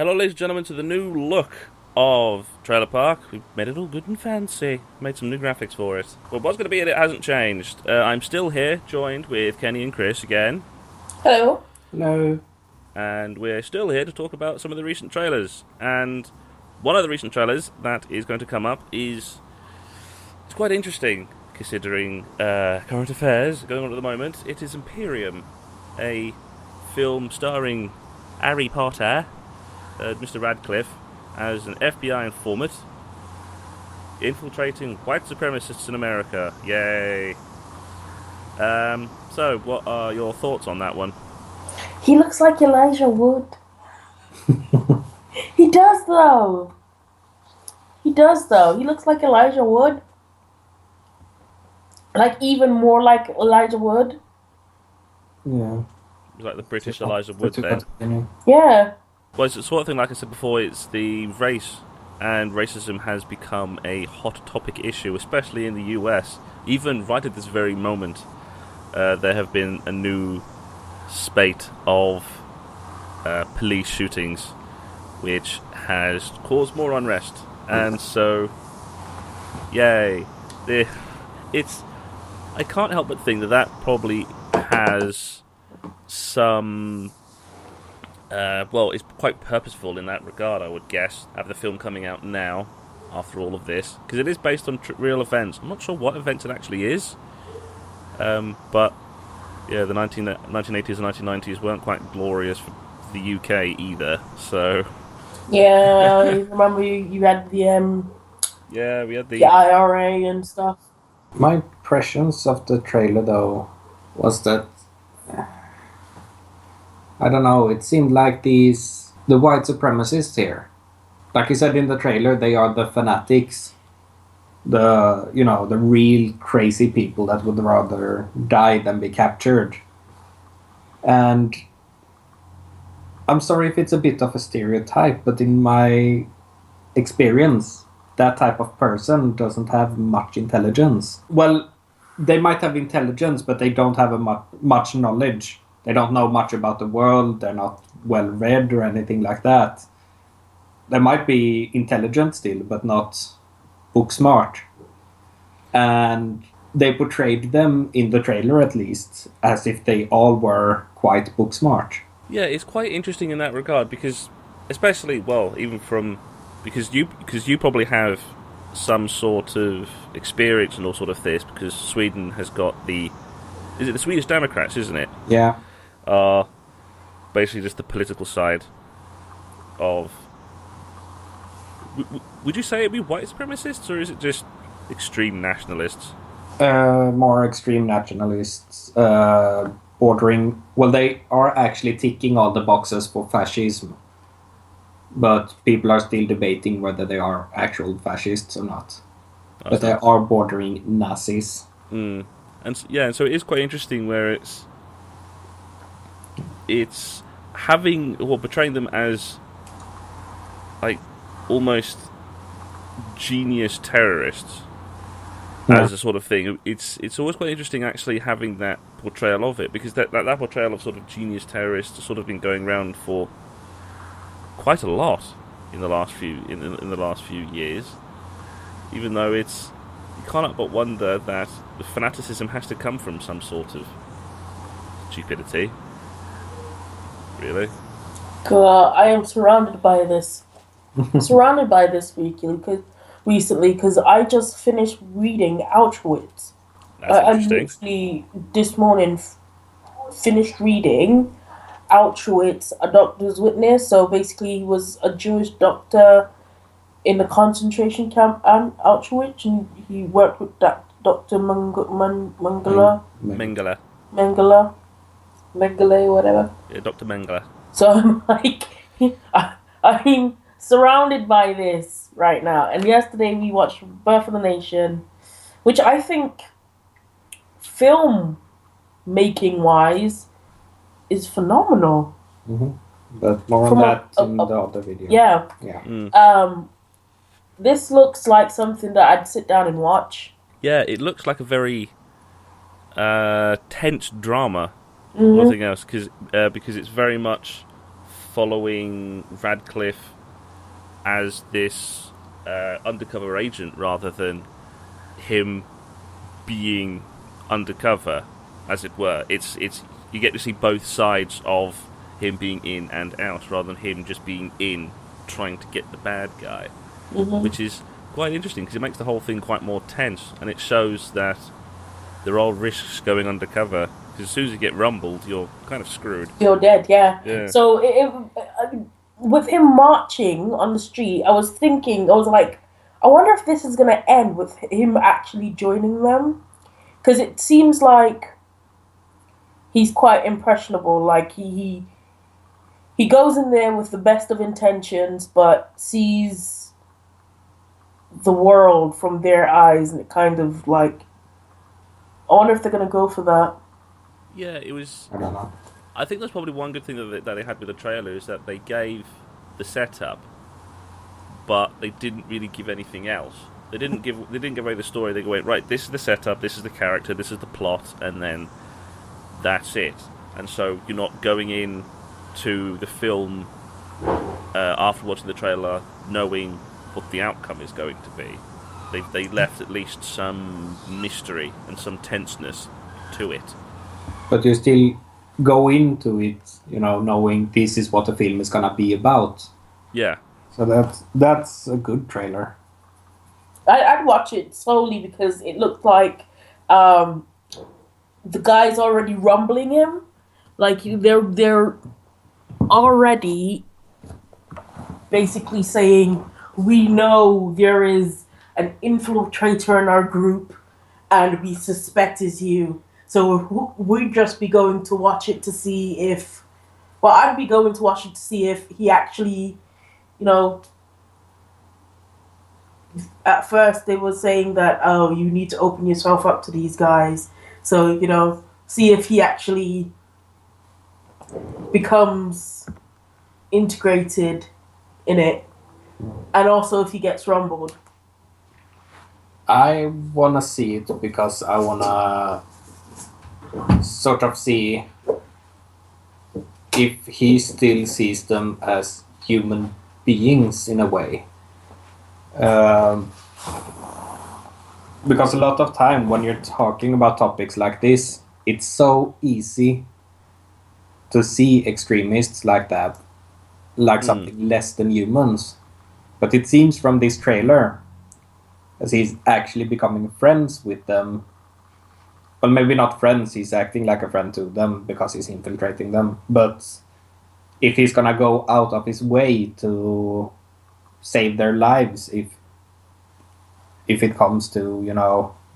Hello, ladies and gentlemen, to the new look of Trailer Park. We've made it all good and fancy. Made some new graphics for it. But what's going to be in it hasn't changed. I'm still here, joined with Kenny and Chris again. Hello. Hello. And we're still here to talk about some of the recent trailers. And one of the recent trailers that is going to come up is... It's quite interesting, considering current affairs going on at the moment. It is Imperium, a film starring Harry Potter, Mr. Radcliffe, as an FBI informant infiltrating white supremacists in America. Yay! So, what are your thoughts on that one? He looks like Elijah Wood. He does though. He looks like Elijah Wood. Like even more like Elijah Wood. Yeah. It's like the British Elijah Wood then. Yeah. Well, it's the sort of thing, like I said before, it's the race and racism has become a hot topic issue, especially in the US. Even right at this very moment, there have been a new spate of police shootings, which has caused more unrest. And so, yay. I can't help but think that probably has some... it's quite purposeful in that regard, I would guess, have the film coming out now, after all of this, because it is based on real events. I'm not sure what event it actually is, but yeah, the 1980s and 1990s weren't quite glorious for the UK either, so... Yeah, I remember you had the Yeah, we had the IRA and stuff. My impressions of the trailer, though, was that... I don't know, it seemed like the white supremacists here. Like you said in the trailer, they are the fanatics. The real crazy people that would rather die than be captured. And I'm sorry if it's a bit of a stereotype, but in my experience, that type of person doesn't have much intelligence. Well, they might have intelligence, but they don't have much knowledge. They don't know much about the world, they're not well read or anything like that. They might be intelligent still, but not book smart. And they portrayed them, in the trailer at least, as if they all were quite book smart. Yeah, it's quite interesting in that regard, because especially, because you probably have some sort of experience in all sort of this, because Sweden has got is it the Swedish Democrats, isn't it? Yeah. Are basically just the political side of... Would you say it'd be white supremacists, or is it just extreme nationalists? More extreme nationalists, bordering... Well, they are actually ticking all the boxes for fascism. But people are still debating whether they are actual fascists or not. But they are bordering Nazis. Mm. And so it is quite interesting where it's portraying them as like almost genius terrorists as a sort of thing. It's always quite interesting actually having that portrayal of it, because that portrayal of sort of genius terrorists has sort of been going around for quite a lot in the last few years. Even though you cannot but wonder that the fanaticism has to come from some sort of stupidity. Really? I am surrounded by this. Recently, because I just finished reading Auschwitz. That's interesting. I literally this morning finished reading Auschwitz, A Doctor's Witness. So basically, he was a Jewish doctor in the concentration camp and Auschwitz, and he worked with that Dr. Mengele, whatever. Yeah, Dr. Mengele. So I'm like, I'm surrounded by this right now. And yesterday we watched Birth of the Nation, which I think, film making wise, is phenomenal. Mm-hmm. But more on that in the other video. Yeah. Yeah. Mm. This looks like something that I'd sit down and watch. Yeah, it looks like a very tense drama. Mm-hmm. Nothing else, because it's very much following Radcliffe as this undercover agent rather than him being undercover, as it were. It's you get to see both sides of him being in and out rather than him just being in trying to get the bad guy, which is quite interesting because it makes the whole thing quite more tense, and it shows that there are risks going undercover. Because as soon as you get rumbled, you're kind of screwed. You're dead, yeah. Yeah. So with him marching on the street, I was like, I wonder if this is going to end with him actually joining them. Because it seems like he's quite impressionable. Like, he goes in there with the best of intentions, but sees the world from their eyes, and it kind of like, I wonder if they're going to go for that. Yeah, it was. I don't know. I think that's probably one good thing that they had with the trailer is that they gave the setup, but they didn't really give anything else. They didn't give away the story. They went, right, this is the setup, this is the character, this is the plot, and then that's it. And so you're not going in to the film after watching the trailer knowing what the outcome is going to be. They left at least some mystery and some tenseness to it. But you still go into it, knowing this is what the film is gonna be about. Yeah. So that's a good trailer. I'd watch it slowly because it looked like the guy's already rumbling him. Like, they're already basically saying, we know there is an infiltrator in our group and we suspect it's you. So we'd just be going to watch it to see if... Well, I'd be going to watch it to see if he actually, At first they were saying that, oh, you need to open yourself up to these guys. So, see if he actually becomes integrated in it. And also if he gets rumbled. I want to see it because I want to sort of see if he still sees them as human beings in a way. Because a lot of time when you're talking about topics like this, it's so easy to see extremists like that, like something less than humans. But it seems from this trailer, as he's actually becoming friends with them. Well, maybe not friends, he's acting like a friend to them because he's infiltrating them. But if he's gonna go out of his way to save their lives, if it comes to,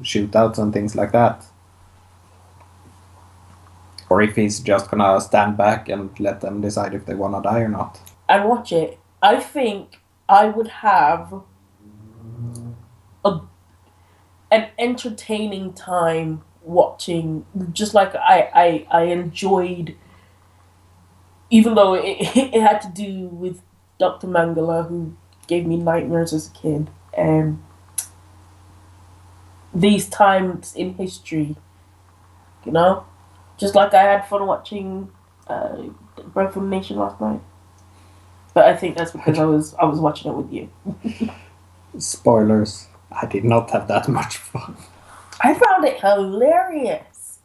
shootouts and things like that. Or if he's just gonna stand back and let them decide if they wanna die or not. And watch it. I think I would have an entertaining time watching, just like I enjoyed, even though it had to do with Dr. Mangala, who gave me nightmares as a kid. These times in history, just like I had fun watching Birth of a Nation last night. But I think that's because I was watching it with you. Spoilers. I did not have that much fun. I found it hilarious.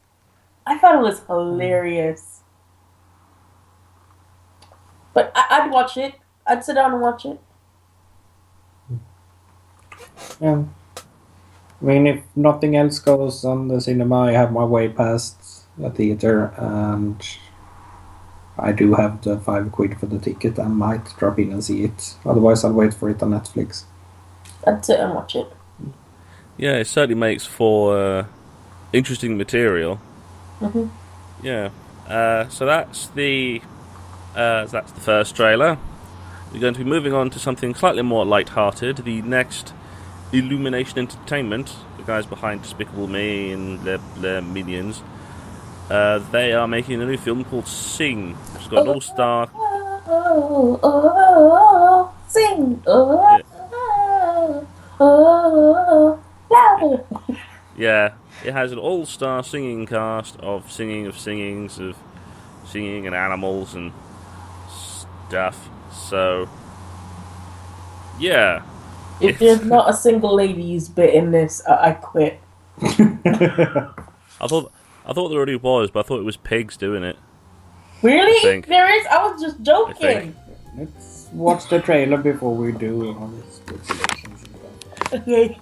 I thought it was hilarious. But I'd watch it. I'd sit down and watch it. Yeah. I mean, if nothing else goes on the cinema, I have my way past a theater, and I do have the £5 for the ticket. I might drop in and see it. Otherwise, I'll wait for it on Netflix. I'd sit and watch it. Yeah, it certainly makes for interesting material. Mm-hmm. Yeah. So that's the first trailer. We're going to be moving on to something slightly more light-hearted. The next, Illumination Entertainment, the guys behind Despicable Me and their minions, they are making a new film called Sing, which has got an all-star... Sing! Louder! Yeah, it has an all-star singing cast of singing and animals and stuff. So, yeah. If there's not a single ladies bit in this, I quit. I thought there already was, but I thought it was pigs doing it. Really? There is? I was just joking. Let's watch the trailer before we do all these speculations and stuff. Okay.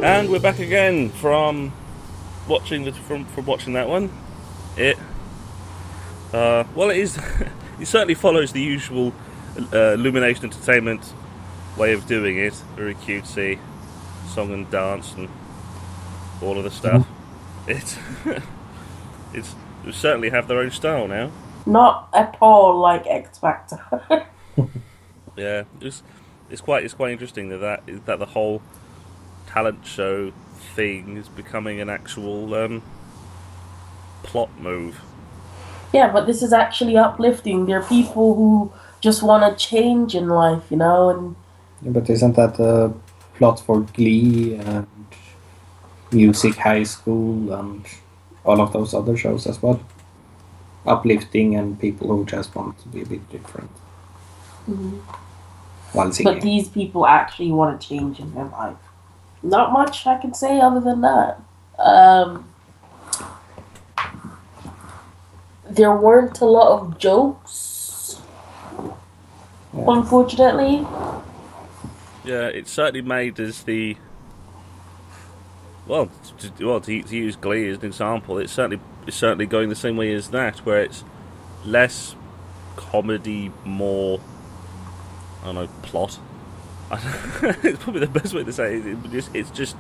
And we're back again from watching that one. Well, it is. It certainly follows the usual Illumination Entertainment way of doing it. Very cutesy, song and dance and all of the stuff. They certainly have their own style now. Not at all like X Factor. Yeah, it's quite interesting that the whole talent show thing is becoming an actual plot move. Yeah, but this is actually uplifting. There are people who just want to change in life, you know, and Yeah, but isn't that a plot for Glee and Music High School and all of those other shows as well? Uplifting and people who just want to be a bit different. While singing. but these people actually want to change in their life. Not much I can say other than that. There weren't a lot of jokes, unfortunately. Yeah, it's certainly made as the to use Glee as an example. It's certainly going the same way as that, where it's less comedy, more I don't know, plot. It's probably the best way to say it. It's just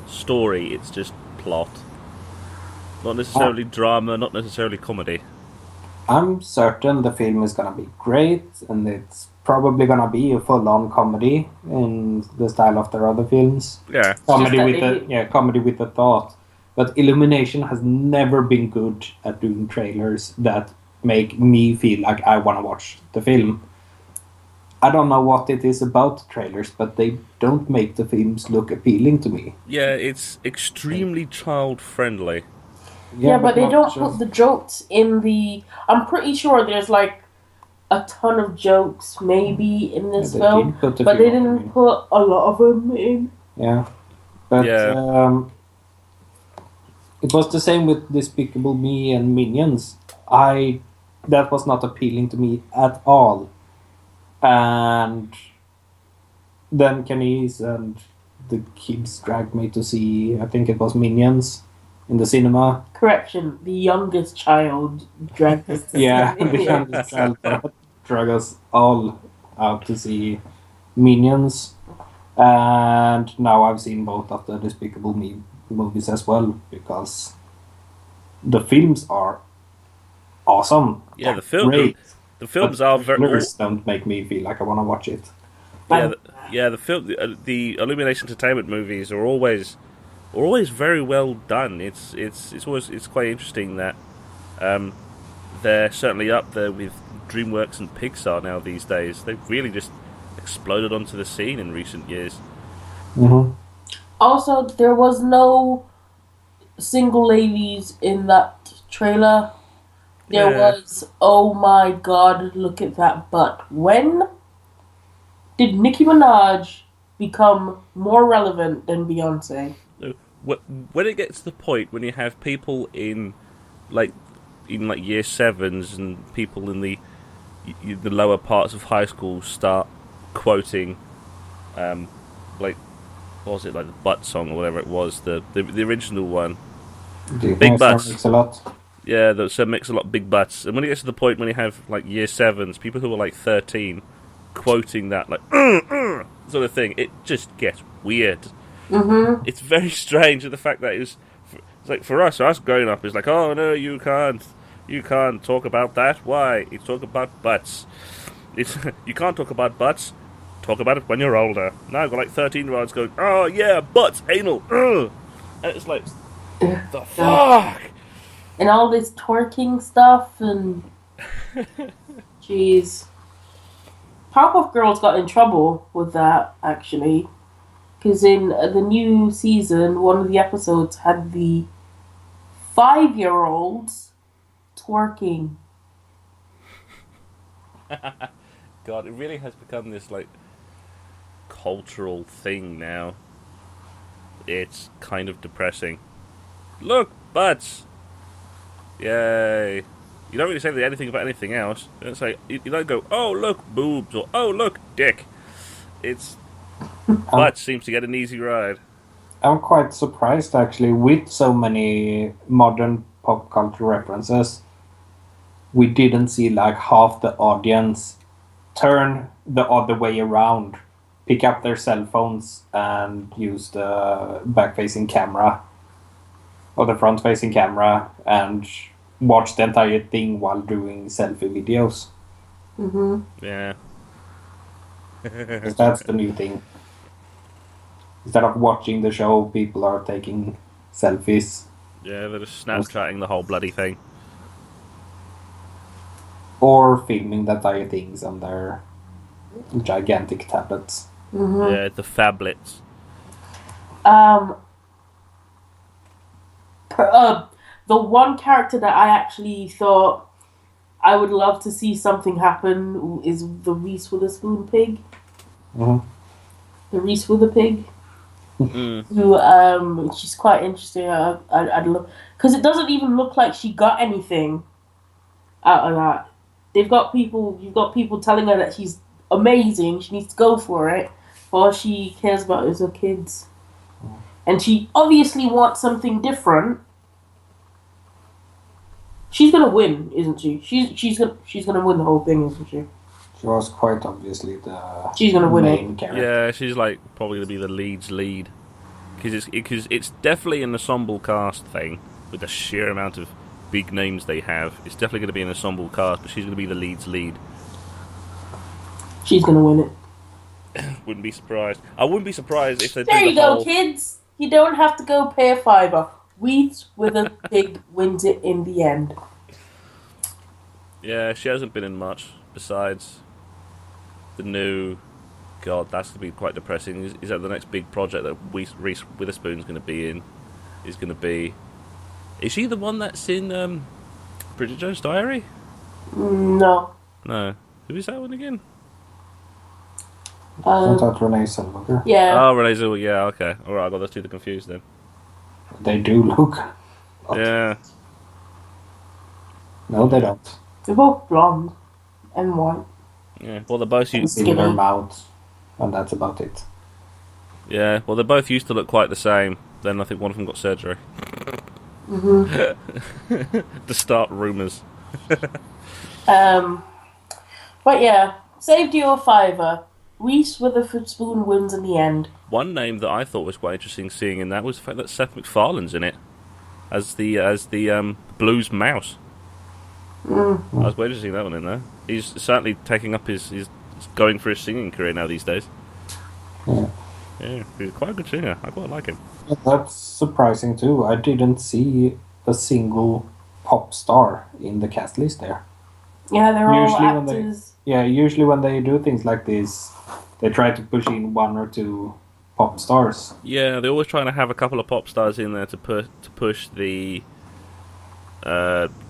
story. It's just plot. Not necessarily drama. Not necessarily comedy. I'm certain the film is gonna be great, and it's probably gonna be a full-on comedy in the style of their other films. Yeah, Comedy with a thought. But Illumination has never been good at doing trailers that make me feel like I want to watch the film. I don't know what it is about trailers, but they don't make the films look appealing to me. Yeah, it's extremely child-friendly. Yeah, but they not don't just- put the jokes in the... I'm pretty sure there's like a ton of jokes maybe in this they film, did put a but few they of them didn't in. put a lot of them in. Yeah, but Yeah. It was the same with Despicable Me and Minions. That was not appealing to me at all. And then Kenny's and the kids dragged me to see, I think it was Minions in the cinema. Correction, the youngest child dragged us to Yeah, see the it. youngest child dragged us all out to see Minions. And now I've seen both of the Despicable Me movies as well, because the films are awesome. Yeah, the Great. the films are very. Trailers don't make me feel like I want to watch it. The Illumination Entertainment movies are always very well done. It's quite interesting that they're certainly up there with DreamWorks and Pixar now these days. They've really just exploded onto the scene in recent years. Mm-hmm. Also, there was no single ladies in that trailer. There Yeah. was, oh my god, look at that butt. When did Nicki Minaj become more relevant than Beyonce? When it gets to the point when you have people in year sevens and people in the lower parts of high school start quoting, what was it, like the butt song or whatever it was, the original one. Big butts. Makes a lot. Yeah, that makes a lot of big butts. And when it gets to the point when you have like year sevens, people who are like 13, quoting that like sort of thing, it just gets weird. Mm-hmm. It's very strange, the fact that it's like for us growing up, it's like, oh no, you can't talk about that. Why? You talk about butts. You can't talk about butts. Talk about it when you're older. Now I've got like 13-year-olds going, oh yeah, butts, anal, and it's like, the fuck. And all this twerking stuff and... Jeez. Powerpuff Girls got in trouble with that, actually. Because in the new season, one of the episodes had the 5-year-olds twerking. God, it really has become this like cultural thing now. It's kind of depressing. Look, butts! Yay! You don't really say anything about anything else. You don't say you don't go, oh look, boobs, or oh look, dick. It's butts seems to get an easy ride. I'm quite surprised actually with so many modern pop culture references. We didn't see like half the audience turn the other way around, pick up their cell phones and use the back-facing camera or the front-facing camera and watch the entire thing while doing selfie videos. Mm-hmm. Yeah. 'Cause that's the new thing. Instead of watching the show, people are taking selfies Yeah, they're just Snapchatting the whole bloody thing. or filming the entire things on their gigantic tablets. Mm-hmm. Yeah, the phablets. The one character that I actually thought I would love to see something happen is the Reese Witherspoon pig. Mm-hmm. The Reese Witherpig. Mm. Who she's quite interesting. I'd look because it doesn't even look like she got anything out of that. You've got people telling her that she's amazing. She needs to go for it. All she cares about is her kids, and she obviously wants something different. She's gonna win, isn't she? She's gonna win the whole thing, isn't she? She was quite obviously the She's gonna win main character. Yeah, she's like probably gonna be the lead because it's definitely an ensemble cast thing with the sheer amount of big names they have. It's definitely going to be an ensemble cast, but she's going to be the lead. She's gonna win it. Wouldn't be surprised. I wouldn't be surprised if they There do you the go, whole... kids. You don't have to go pay a fiver. Reese Witherspoon wins it in the end. Yeah, she hasn't been in much besides the new... God, that's going to be quite depressing. Is that the next big project that Reese Witherspoon's going to be in? Is going to be... Is she the one that's in Bridget Jones' Diary? No. No. Who is that one again? Isn't that Renee Zellweger? Yeah. Oh, Renee Zellweger. Yeah, okay. Alright, I got those two confused then. They do look. Yeah. No, they don't. They're both blonde and white. Yeah. Well, they're both... Similar mouths, and that's about it. Yeah, well, they both used to look quite the same. Then I think one of them got surgery. Mm-hmm. To start rumours. But yeah, saved you a fiver. Reese Witherspoon wins in the end. One name that I thought was quite interesting seeing in that was the fact that Seth MacFarlane's in it as the Blues Mouse. I was waiting to see that one in there. He's certainly taking up his going for his singing career now these days. Yeah. Yeah, he's quite a good singer. I quite like him. That's surprising too. I didn't see a single pop star in the cast list there. Yeah, they're Usually all when they- actors. Usually when they do things like this, they try to push in one or two pop stars. Yeah, they're always trying to have a couple of pop stars in there to push the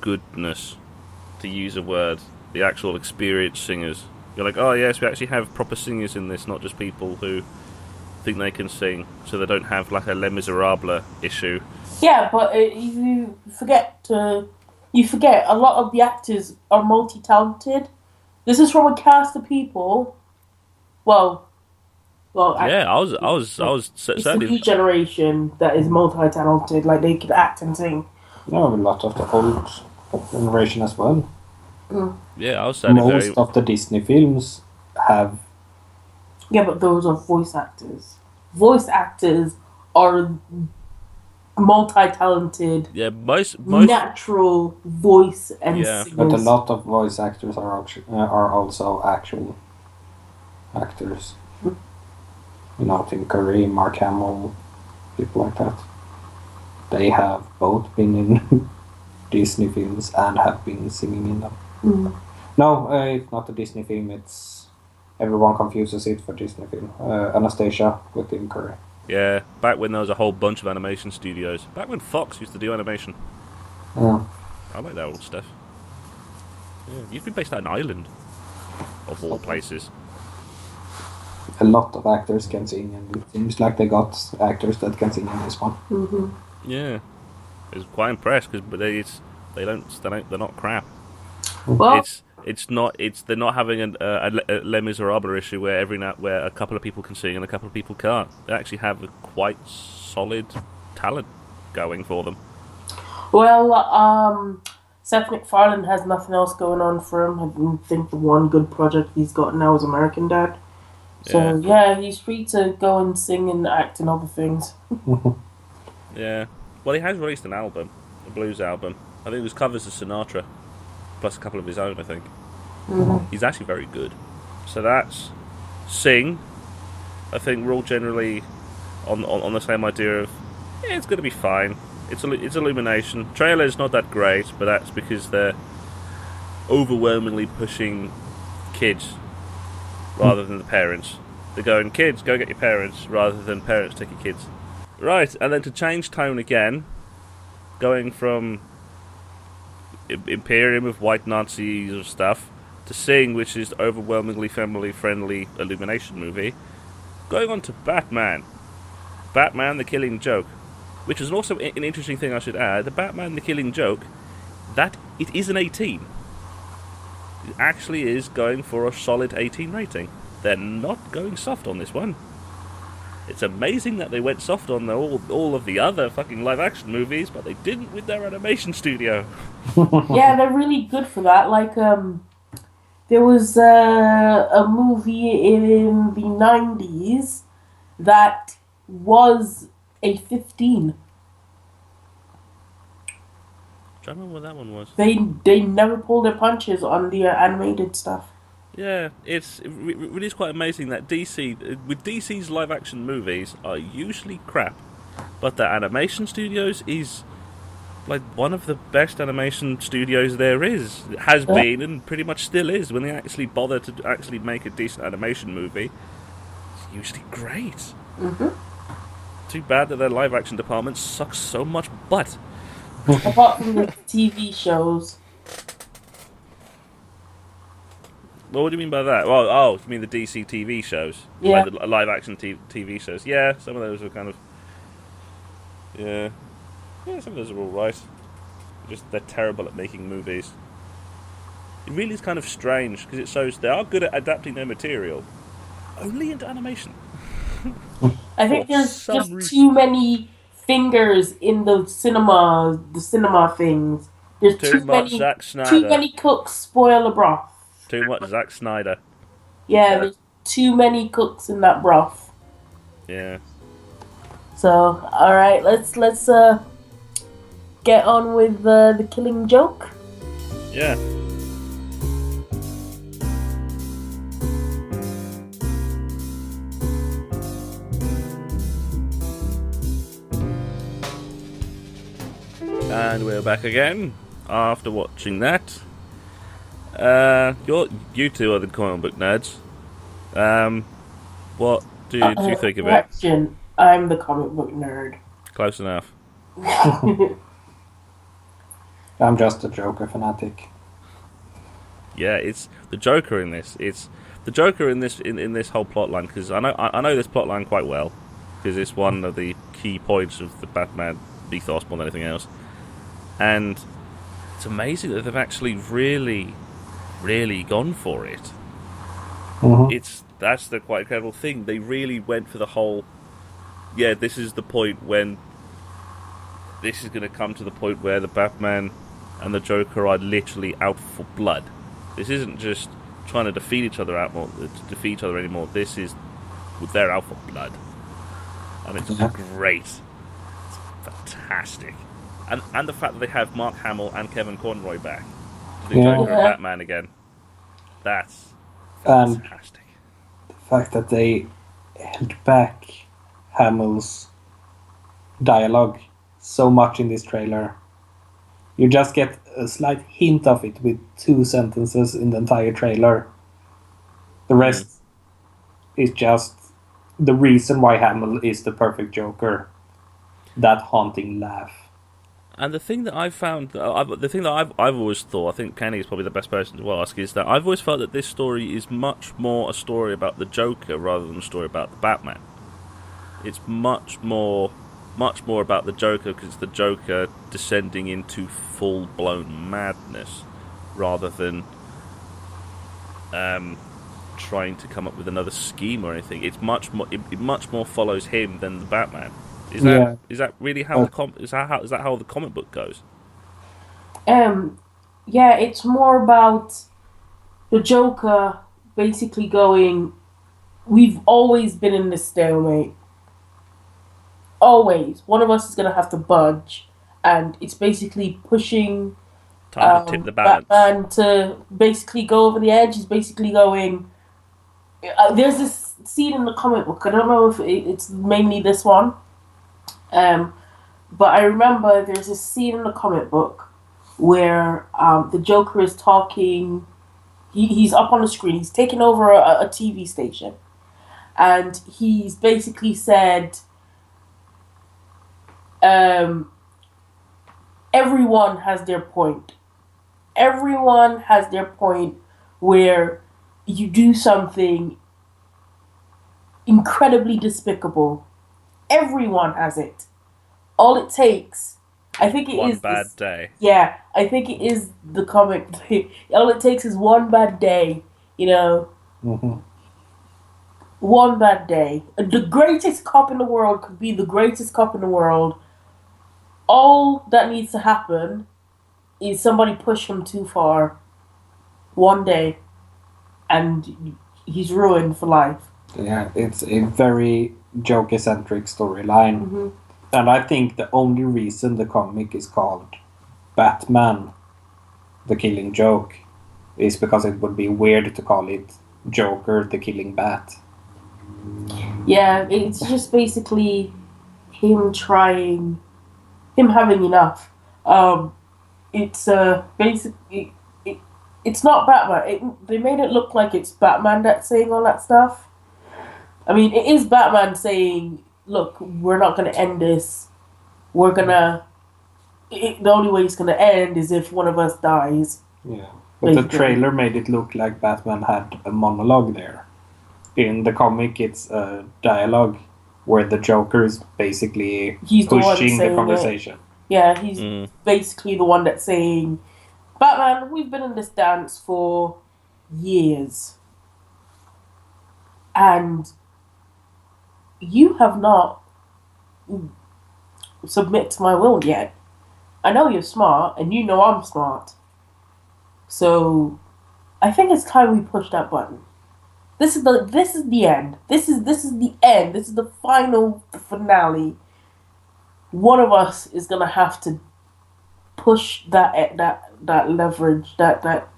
goodness, to use a word, the actual experienced singers. You're like, oh yes, we actually have proper singers in this, not just people who think they can sing, so they don't have like a Les Miserables issue. Yeah, but you forget a lot of the actors are multi-talented. This is from a cast of people. Well, Yeah, I was it's the certainly. new generation that is multi-talented. Like they could act and sing. No, a lot of the old generation as well. Yeah, I was certainly Most very. of the Disney films have. Yeah, but those are voice actors. Voice actors are multi-talented, Yeah, most. natural voice and Yeah. singers. But a lot of voice actors are also actual actors. You know, Tim Curry, Mark Hamill, people like that. They have both been in Disney films and have been singing in them. Mm. No, it's not a Disney film. It's everyone confuses it for Disney film. Anastasia with Tim Curry. Yeah, back when there was a whole bunch of animation studios. Back when Fox used to do animation. Yeah. I like that old stuff. Yeah, you've been based out in Ireland, of all places. A lot of actors can sing, and it seems like they got actors that can sing in this one. Mm-hmm. Yeah, I was quite impressed because they're not crap. Well, They're not having a Les Miserables issue where where a couple of people can sing and a couple of people can't. They actually have a quite solid talent going for them. well, Seth MacFarlane has nothing else going on for him. I think the one good project he's got now is American Dad. So yeah, he's free to go and sing and act in other things. Yeah. Well, he has released an album, a blues album. I think it was covers of Sinatra, plus a couple of his own, I think. Mm-hmm. He's actually very good. So that's Sing. I think we're all generally on the same idea of, yeah, it's going to be fine. It's Illumination. Trailer's not that great, but that's because they're overwhelmingly pushing kids rather than the parents. They're going, kids, go get your parents, rather than parents take your kids. Right, and then to change tone again, going from Imperium of white Nazis or stuff to Sing, which is overwhelmingly family-friendly Illumination movie, going on to Batman. Batman the Killing Joke, which is also an interesting thing I should add. The Batman the Killing Joke, that it is an 18. It actually is going for a solid 18 rating. They're not going soft on this one. It's amazing that they went soft on all of the other fucking live-action movies, but they didn't with their animation studio. Yeah, they're really good for that. Like, there was a movie in the 90s that was a 15. I don't remember what that one was. They never pulled their punches on the animated stuff. Yeah, it really is quite amazing that DC's live-action movies are usually crap, but the animation studios is like one of the best animation studios there is. It has been and pretty much still is. When they actually bother to actually make a decent animation movie, it's usually great. Mm-hmm. Too bad that their live-action department sucks so much butt. Apart from the TV shows. Well, what do you mean by that? Well, you mean the DC TV shows? Yeah. Like the live-action TV shows. Yeah, some of those are kind of... Yeah, some of those are alright. They're terrible at making movies. It really is kind of strange, because it shows they are good at adapting their material, only into animation. I think there's just too many fingers in the cinema things. There's too much Zack Snyder. Too many cooks spoil the broth. Too much Zack Snyder. Yeah, there's too many cooks in that broth. Yeah. So, alright, let's get on with the Killing Joke. Yeah. And we're back again after watching that. You two are the comic book nerds. What do you think of it? Correction, I'm the comic book nerd. Close enough. I'm just a Joker fanatic. Yeah, it's the Joker in this. It's the Joker in this whole plotline, because I know this plotline quite well, because it's one of the key points of the Batman ethos more than anything else. And it's amazing that they've actually really gone for it. Mm-hmm. That's the quite incredible thing. They really went for the whole. Yeah, this is the point when. This is going to come to the point where the Batman and the Joker are literally out for blood. This isn't just trying to defeat each other anymore. This is they're out for blood, and it's great. It's fantastic, and the fact that they have Mark Hamill and Kevin Conroy back to do Joker and Batman again. That's fantastic. The fact that they held back Hamill's dialogue so much in this trailer. You just get a slight hint of it with 2 sentences in the entire trailer. The rest is just the reason why Hamill is the perfect Joker. That haunting laugh. And the thing that I've found, the thing that I've always thought, I think Kenny is probably the best person to ask, is that I've always felt that this story is much more a story about the Joker rather than a story about the Batman. It's much more about the Joker because it's the Joker descending into full-blown madness rather than trying to come up with another scheme or anything. It's much more. It much more follows him than the Batman. Is that really how is that how the comic book goes? Yeah, it's more about the Joker basically going, we've always been in this stalemate. Always. One of us is going to have to budge. And it's basically pushing Time to tip the balance. Batman to basically go over the edge. He's basically going... there's this scene in the comic book. I don't know if it's mainly this one. But I remember there's a scene in the comic book where the Joker is talking. He's up on the screen. He's taking over a TV station, and he's basically said, "Everyone has their point. Everyone has their point where you do something incredibly despicable. Everyone has it. All it takes, I think it is one bad day. Yeah, I think it is the comic. All it takes is one bad day, you know. Mm-hmm. One bad day. The greatest cop in the world could be the greatest cop in the world. All that needs to happen is somebody push him too far. One day, and he's ruined for life." Yeah, it's a very Joker-centric storyline. Mm-hmm. And I think the only reason the comic is called Batman, the Killing Joke, is because it would be weird to call it Joker, the Killing Bat. Yeah, it's just basically him having enough. It's basically... It's not Batman. They made it look like it's Batman that's saying all that stuff. I mean, it is Batman saying, "Look, we're not going to end this. We're going to... The only way it's going to end is if one of us dies." Yeah. But the trailer made it look like Batman had a monologue there. In the comic, it's a dialogue where the Joker is basically pushing the conversation. Yeah, he's basically the one that's saying, "Batman, we've been in this dance for years. And you have not submit to my will yet. I know you're smart, and you know I'm smart. So, I think it's time we push that button. This is the end. This is the end. This is the final finale. One of us is gonna have to push that leverage, that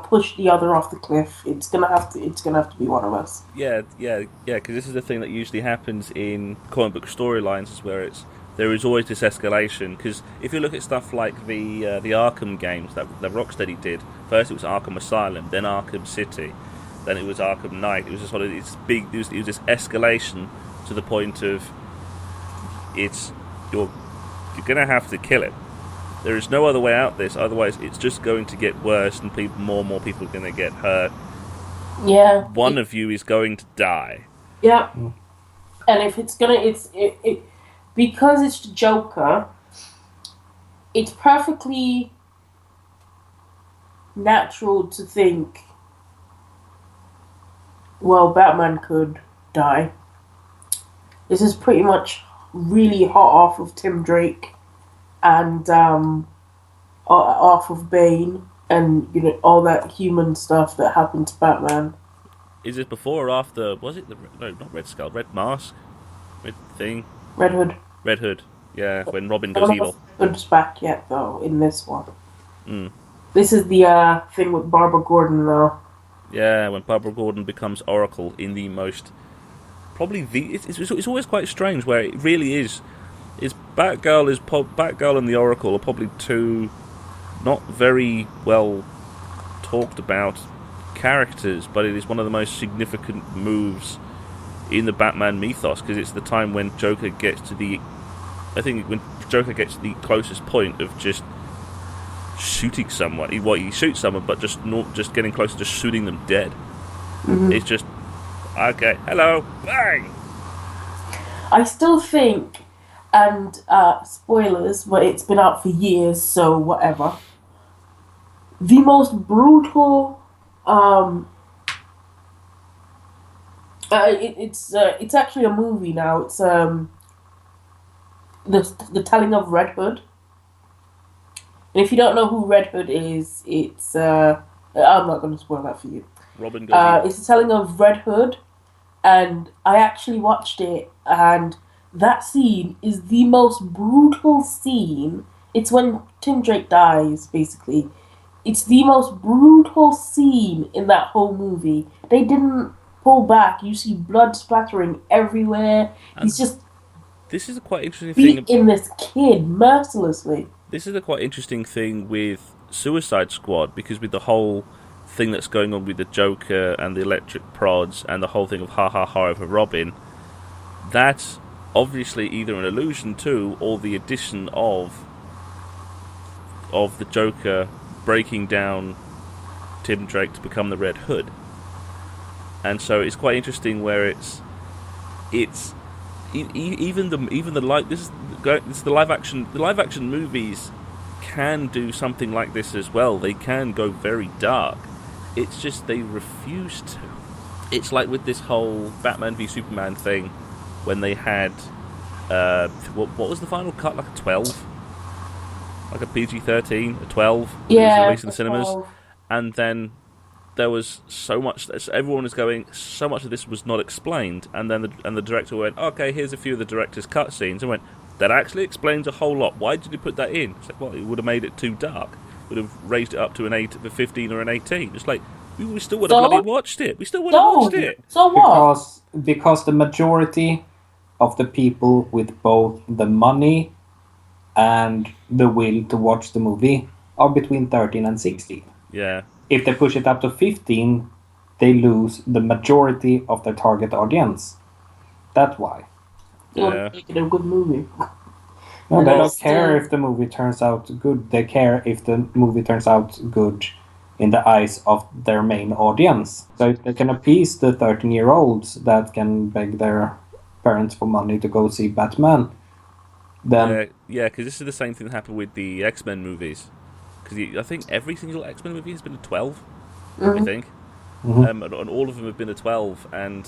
push the other off the cliff. It's gonna have to be one of us. Yeah. Because this is the thing that usually happens in comic book storylines, is where there is always this escalation. Because if you look at stuff like the Arkham games that Rocksteady did, first it was Arkham Asylum, then Arkham City, then it was Arkham Knight. It was just sort of it was this escalation to the point of you're gonna have to kill it. There is no other way out this, otherwise it's just going to get worse and more and more people are going to get hurt. Yeah. One of you is going to die. Yeah. And if it's gonna, because it's the Joker, it's perfectly natural to think, well, Batman could die. This is pretty much really hot off of Tim Drake and off of Bane and all that human stuff that happened to Batman. Is it before or after? Was it not Red Skull, Red Mask, Red Thing, Red Hood. Red Hood. Yeah, when Robin goes evil. Hood's back yet though in this one. Mm. This is the thing with Barbara Gordon though. Yeah, when Barbara Gordon becomes Oracle in the most it's always quite strange where it really is. Batgirl and the Oracle are probably two not very well talked about characters, but it is one of the most significant moves in the Batman mythos, because it's the time when Joker gets to the... I think when Joker gets to the closest point of just shooting someone. He shoots someone, but just not just getting close to just shooting them dead. Mm-hmm. It's just, okay, hello, bang! I still think, and spoilers, but it's been out for years, so whatever. The most brutal... it's actually a movie now. It's the telling of Red Hood. And if you don't know who Red Hood is, it's I'm not going to spoil that for you. Robin goes it's the telling of Red Hood, and I actually watched it, and that scene is the most brutal scene. It's when Tim Drake dies, basically. It's the most brutal scene in that whole movie. They didn't pull back. You see blood splattering everywhere. He's just this is a quite interesting thing. beating this kid mercilessly. This is a quite interesting thing with Suicide Squad, because with the whole thing that's going on with the Joker and the electric prods and the whole thing of ha ha ha over Robin, that's obviously either an allusion to or the addition of the Joker breaking down Tim Drake to become the Red Hood. And so it's quite interesting where it's even the live action movies can do something like this as well. They can go very dark. It's just they refuse to. It's like with this whole Batman v Superman thing, when they had what was the final cut, like a 12, like a PG-13, a 12, Yeah, it was released in the cinemas, 12. and then there was so much. Everyone was going, so much of this was not explained, and then the director went, okay, here's a few of the director's cut scenes, and went, that actually explains a whole lot. Why did you put that in? It's like, well, it would have made it too dark. Would have raised it up to a 15 or an 18. It's like, we still would have bloody watched it. We still would have watched it. So what? Because the majority of the people with both the money and the will to watch the movie are between 13 and 16. Yeah. If they push it up to 15, they lose the majority of their target audience. That's why. They want to make it a good movie. No, they don't care if the movie turns out good. They care if the movie turns out good in the eyes of their main audience. So if they can appease the 13-year-olds that can beg their parents for money to go see Batman, then... Yeah, because this is the same thing that happened with the X-Men movies. Because I think every single X-Men movie has been a 12, I think. Mm-hmm. And all of them have been a 12, and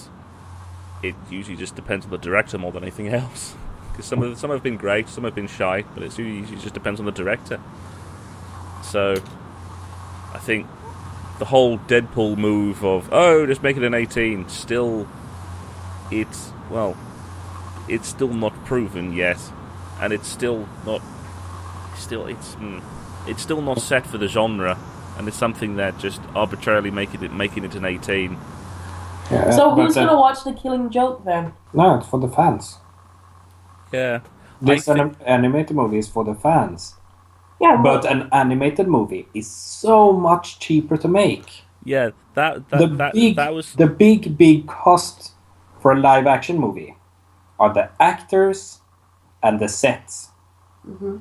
it usually just depends on the director more than anything else. Because some have been great, some have been shy, but it usually just depends on the director. So, I think the whole Deadpool move of, just make it an 18, it's still not proven yet, and it's still not set for the genre, and it's something that just arbitrarily making it an 18. Yeah, so who's going to watch The Killing Joke then? No, it's for the fans. Yeah. This animated movie is for the fans. Yeah, but an animated movie is so much cheaper to make. Yeah, the big cost for a live action movie are the actors and the sets. Mm-hmm.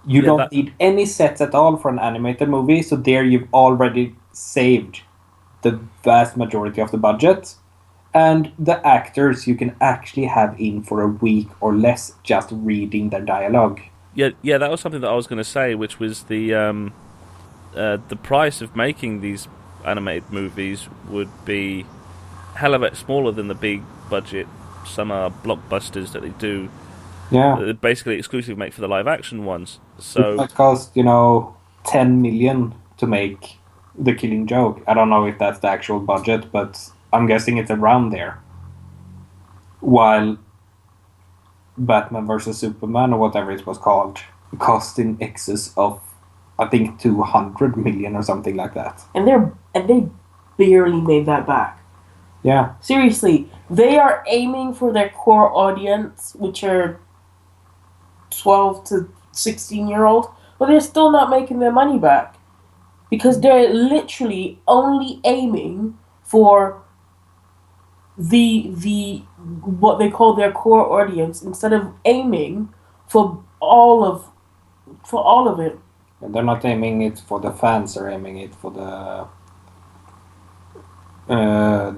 You don't need any sets at all for an animated movie, so there you've already saved the vast majority of the budget. And the actors you can actually have in for a week or less just reading their dialogue. Yeah, that was something that I was going to say, which was the price of making these animated movies would be a hell of a bit smaller than the big budget summer blockbusters that they do. Yeah. They basically exclusively make for the live action ones. So it might cost, 10 million to make The Killing Joke. I don't know if that's the actual budget, but I'm guessing it's around there. While Batman vs Superman, or whatever it was called, cost in excess of, I think, 200 million or something like that. And they barely made that back. Yeah. Seriously, they are aiming for their core audience, which are 12 to 16-year-old, but they're still not making their money back. because they're literally only aiming for the what they call their core audience instead of aiming for all of it. And they're not aiming it for the fans; they're aiming it for the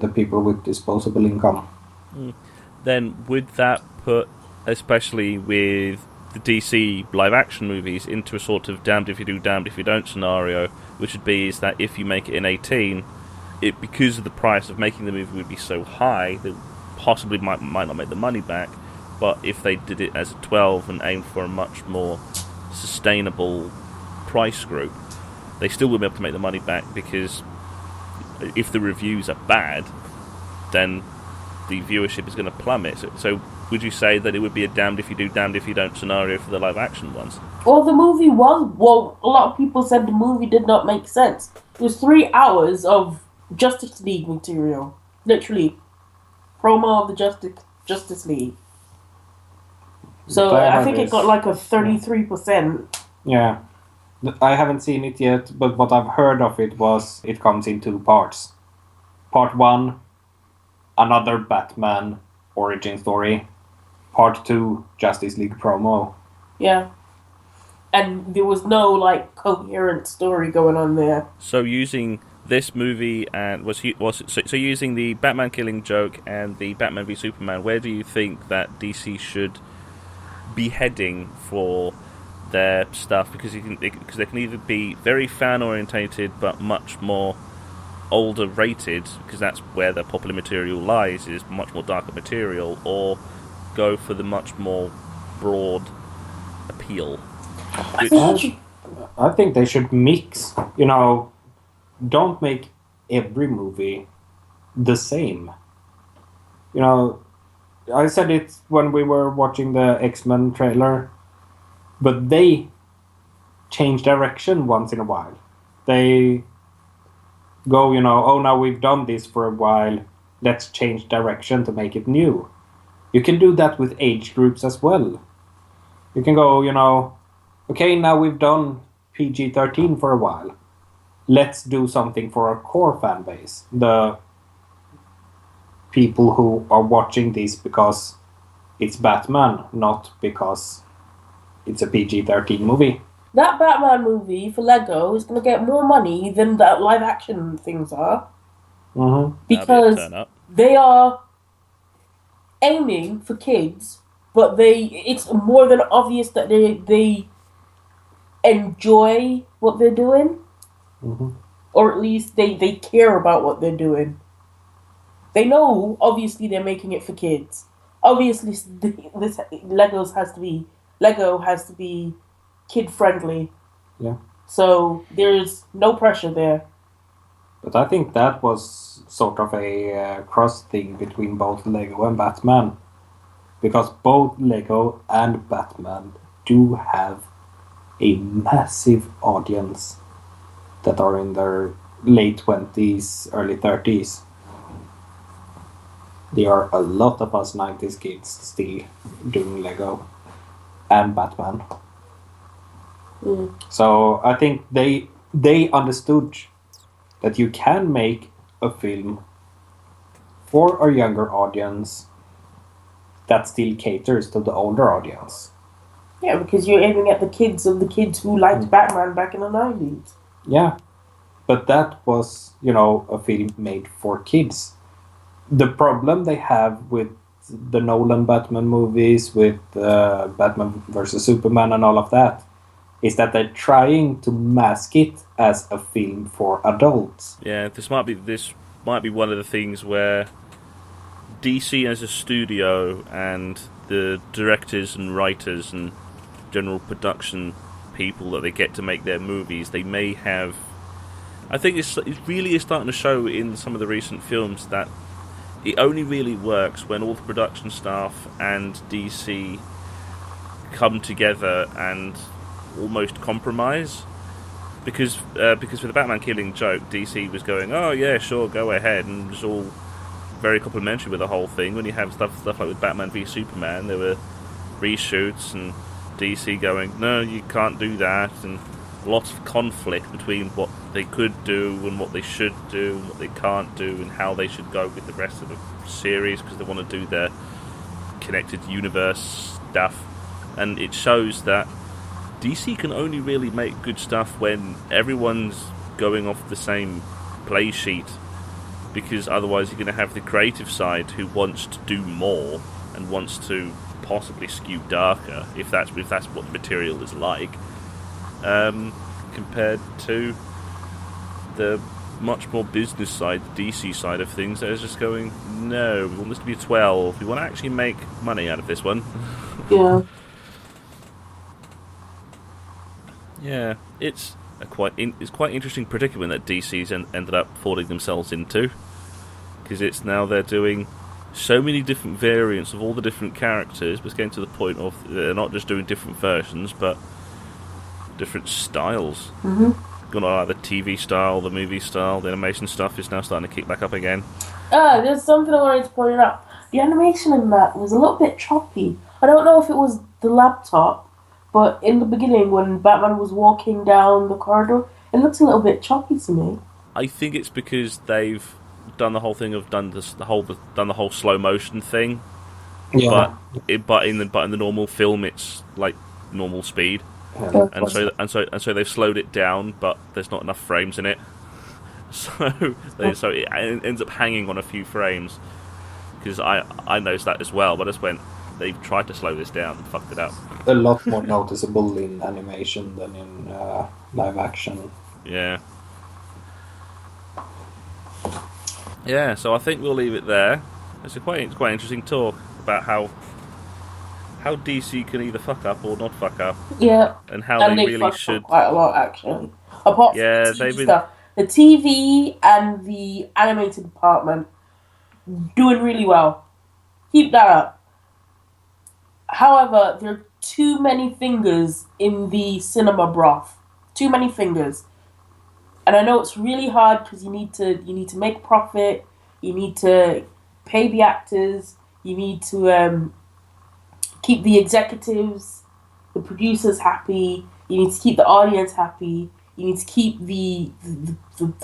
people with disposable income. Then would that put, especially with the DC live action movies, into a sort of damned if you do, damned if you don't scenario, which would be is that if you make it in 18, it because of the price of making the movie would be so high that possibly might not make the money back. But if they did it as a 12 and aimed for a much more sustainable price group, they still would be able to make the money back, because if the reviews are bad, then the viewership is going to plummet. So would you say that it would be a damned if you do, damned if you don't scenario for the live action ones? Well, the movie was. Well, a lot of people said the movie did not make sense. It was 3 hours of Justice League material. Literally. Promo of the Justice League. So I think it got like a 33%. Yeah. I haven't seen it yet, but what I've heard of it was it comes in 2 parts. Part 1, another Batman origin story. Part 2, Justice League promo. Yeah. And there was no like coherent story going on there. So using this movie and so using the Batman Killing Joke and the Batman v Superman, where do you think that DC should be heading for their stuff? Because they can either be very fan orientated but much more older rated, because that's where the popular material lies, is much more darker material, or go for the much more broad appeal. I think they should mix. You know, don't make every movie the same. You know, I said it when we were watching the X-Men trailer, but they change direction once in a while. They go, you know, oh, now we've done this for a while, let's change direction to make it new. You can do that with age groups as well. You can go, you know, okay, now we've done PG-13 for a while. Let's do something for our core fan base. The people who are watching this because it's Batman, not because it's a PG-13 movie. That Batman movie for Lego is going to get more money than that live action things are. Mm-hmm. Because they are aiming for kids, but it's more than obvious that they enjoy what they're doing. Mm-hmm. Or at least they care about what they're doing. They know, obviously, they're making it for kids. Obviously, Lego has to be kid-friendly. Yeah. So, there's no pressure there. But I think that was sort of a cross thing between both Lego and Batman. Because both Lego and Batman do have a massive audience that are in their late 20s, early 30s. There are a lot of us 90s kids still doing Lego and Batman. Mm. So I think they understood that you can make a film for a younger audience that still caters to the older audience. Yeah, because you're aiming at the kids who liked Batman back in the 90s. Yeah, but that was, you know, a film made for kids. The problem they have with the Nolan Batman movies, with Batman versus Superman and all of that, is that they're trying to mask it as a film for adults. Yeah, this might be one of the things where DC as a studio and the directors and writers and general production people that they get to make their movies, they may have... I think it really is starting to show in some of the recent films that it only really works when all the production staff and DC come together and almost compromise. Because with the Batman Killing Joke, DC was going, oh yeah, sure, go ahead, and it was all very complimentary with the whole thing. When you have stuff like with Batman v Superman, there were reshoots and DC going, no, you can't do that, and lots of conflict between what they could do and what they should do and what they can't do and how they should go with the rest of the series because they want to do their connected universe stuff. And it shows that DC can only really make good stuff when everyone's going off the same play sheet, because otherwise you're going to have the creative side who wants to do more and wants to possibly skew darker if that's what the material is like, compared to the much more business side, the DC side of things that is just going, no, we want this to be a 12. We want to actually make money out of this one. Yeah. Yeah, it's quite interesting predicament that DC's ended up falling themselves into, because it's now they're doing so many different variants of all the different characters, but it's getting to the point of they're not just doing different versions, but different styles. Mm-hmm. Gone like the TV style, the movie style, the animation stuff is now starting to kick back up again. There's something I wanted to point out. The animation in that was a little bit choppy. I don't know if it was the laptop, but in the beginning when Batman was walking down the corridor, it looked a little bit choppy to me. I think it's because they've done the whole thing of done the whole slow motion thing. Yeah. But in the normal film, it's like normal speed, Yeah. and so they've slowed it down, but there's not enough frames in it, so it ends up hanging on a few frames. Because I noticed that as well, but I just went, they've tried to slow this down and fucked it up. A lot more noticeable in animation than in live action. Yeah. Yeah, so I think we'll leave it there. It's quite interesting talk about how DC can either fuck up or not fuck up. Yeah. And how And they they really fucked should. up quite a lot, actually. Apart from the TV stuff. The TV and the animated department doing really well. Keep that up. However, there are too many fingers in the cinema broth. Too many fingers. And I know it's really hard because you need to make profit, you need to pay the actors, you need to keep the executives, the producers happy, you need to keep the audience happy, you need to keep the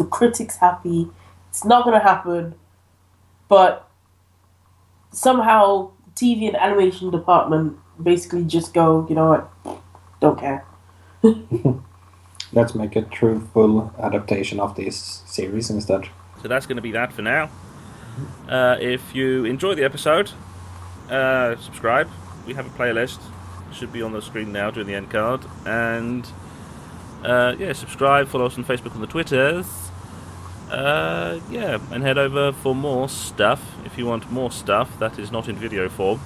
critics happy. It's not going to happen, but somehow TV and animation department basically just go, you know what, don't care. Let's make a truthful adaptation of this series instead. So that's going to be that for now. If you enjoy the episode, subscribe. We have a playlist. It should be on the screen now during the end card. And subscribe, follow us on Facebook and the Twitters. And head over for more stuff. If you want more stuff that is not in video form,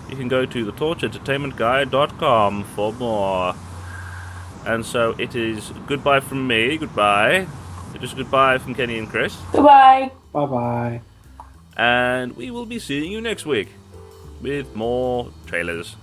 you can go to thetorchentertainmentguide.com for more. And so it is goodbye from me, goodbye. It is goodbye from Kenny and Chris. Goodbye. Bye-bye. And we will be seeing you next week with more trailers.